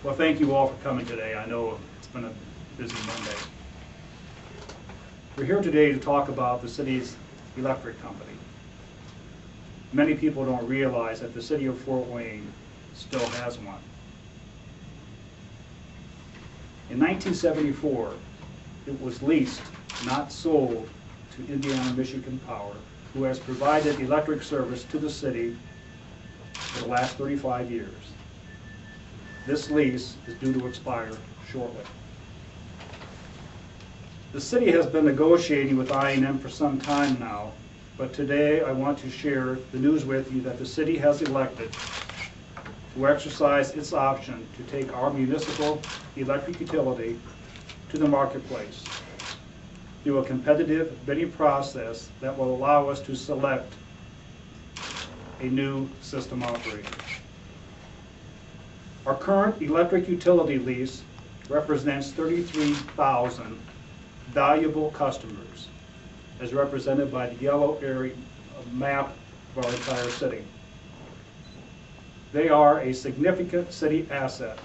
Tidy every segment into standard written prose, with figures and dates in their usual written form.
Well, thank you all for coming today. I know it's been a busy Monday. We're here today to talk about the city's electric company. Many people don't realize that the city of Fort Wayne still has one. In 1974, it was leased, not sold, to Indiana Michigan Power, who has provided electric service to the city for the last 35 years. This lease is due to expire shortly. The city has been negotiating with I&M for some time now, but today I want to share the news with you that the city has elected to exercise its option to take our municipal electric utility to the marketplace through a competitive bidding process that will allow us to select a new system operator. Our current electric utility lease represents 33,000 valuable customers, as represented by the yellow area map of our entire city. They are a significant city asset,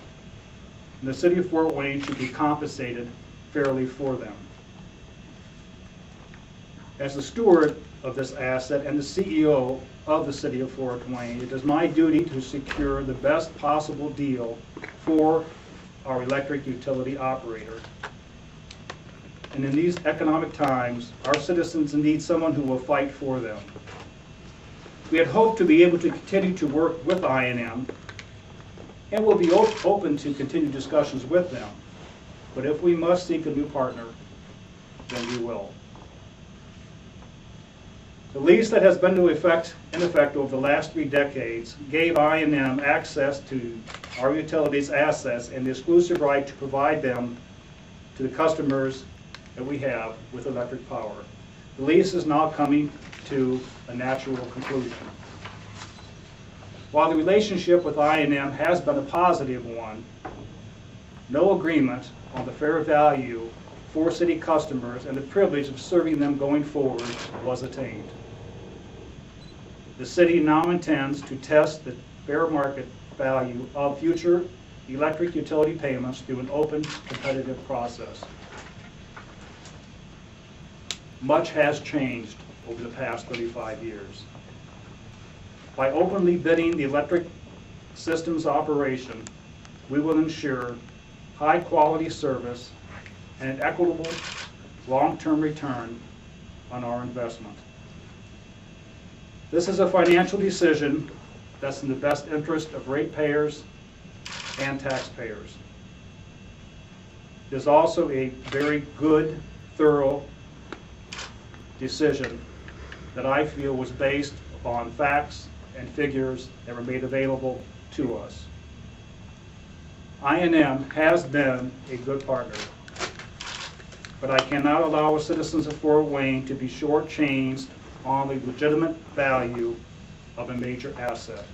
and the city of Fort Wayne should be compensated fairly for them. As the steward of this asset and the CEO of the city of Fort Wayne, it is my duty to secure the best possible deal for our electric utility operator. And in these economic times, our citizens need someone who will fight for them. We had hoped to be able to continue to work with I&M, and we'll be open to continue discussions with them. But if we must seek a new partner, then we will. The lease that has been in effect over the last 3 decades gave I&M access to our utilities assets and the exclusive right to provide them to the customers that we have with electric power. The lease is now coming to a natural conclusion. While the relationship with I&M has been a positive one, no agreement on the fair value for city customers and the privilege of serving them going forward was attained. The city now intends to test the fair market value of future electric utility payments through an open, competitive process. Much has changed over the past 35 years. By openly bidding the electric system's operation, we will ensure high-quality service and an equitable long-term return on our investment. This is a financial decision that's in the best interest of ratepayers and taxpayers. It is also a very good, thorough decision that I feel was based upon facts and figures that were made available to us. I&M has been a good partner, but I cannot allow our citizens of Fort Wayne to be shortchanged on the legitimate value of a major asset.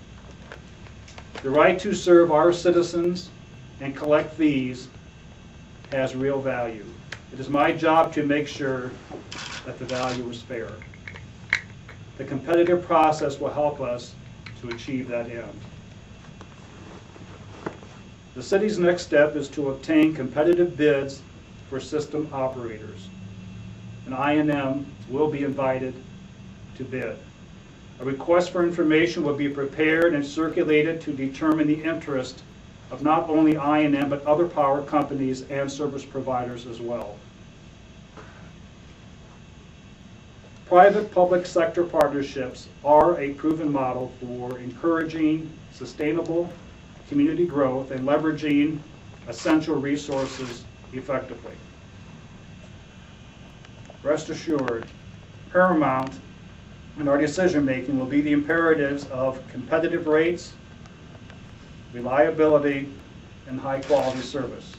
The right to serve our citizens and collect fees has real value. It is my job to make sure that the value is fair. The competitive process will help us to achieve that end. The city's next step is to obtain competitive bids for system operators, and I&M will be invited to bid. A request for information will be prepared and circulated to determine the interest of not only I&M but other power companies and service providers as well. Private-public sector partnerships are a proven model for encouraging sustainable community growth and leveraging essential resources effectively. Rest assured, paramount in our decision-making will be the imperatives of competitive rates, reliability, and high-quality service.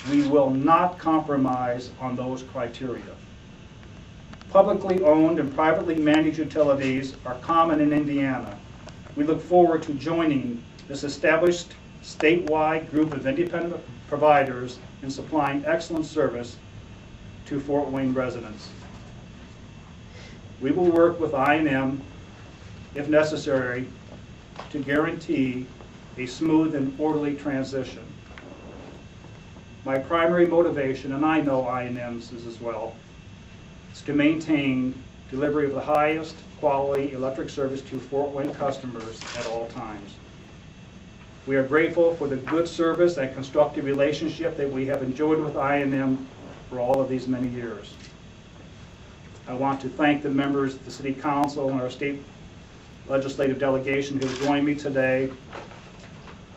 We will not compromise on those criteria. Publicly owned and privately managed utilities are common in Indiana. We look forward to joining this established statewide group of independent providers in supplying excellent service to Fort Wayne residents. We will work with I&M, if necessary, to guarantee a smooth and orderly transition. My primary motivation, and I know I&M's is as well, is to maintain delivery of the highest quality electric service to Fort Wayne customers at all times. We are grateful for the good service and constructive relationship that we have enjoyed with I&M for all of these many years. I want to thank the members of the City Council and our state legislative delegation who have joined me today.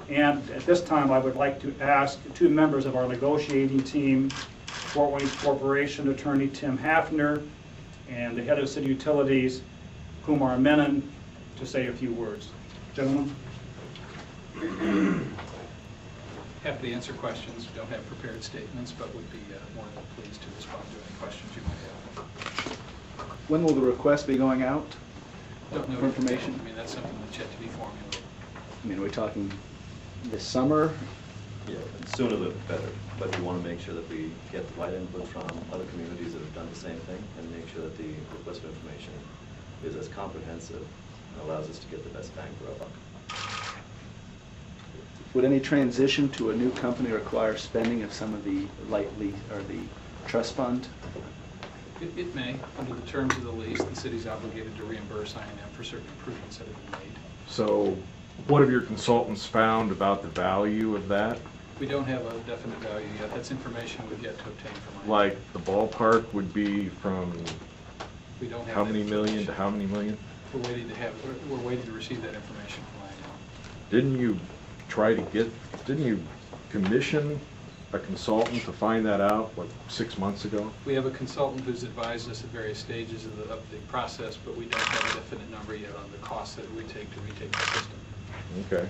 And at this time, I would like to ask two members of our negotiating team, Fort Wayne Corporation Attorney Tim Hafner and the head of City Utilities, Kumar Menon, to say a few words. Gentlemen. Happy to answer questions. We don't have prepared statements, but would be more than pleased to respond to any questions you might have. When will the request be going out? Don't know for information. I mean, that's something that's yet to be formulated. I mean, are we talking this summer? Yeah, sooner the better, but we want to make sure that we get the right input from other communities that have done the same thing and make sure that the request for information is as comprehensive and allows us to get the best bang for our buck. Would any transition to a new company require spending of some of the lightly or the trust fund? It may. Under the terms of the lease, the city's obligated to reimburse I&M for certain improvements that have been made. So what have your consultants found about the value of that? We don't have a definite value yet. That's information we've yet to obtain from I&M. Like the ballpark would be from We don't have how that many million to information. how many million? We're waiting to receive that information from I&M. Didn't you commission a consultant to find that out, what, 6 months ago? We have a consultant who's advised us at various stages of the process, but we don't have a definite number yet on the cost that it would take to retake the system. Okay.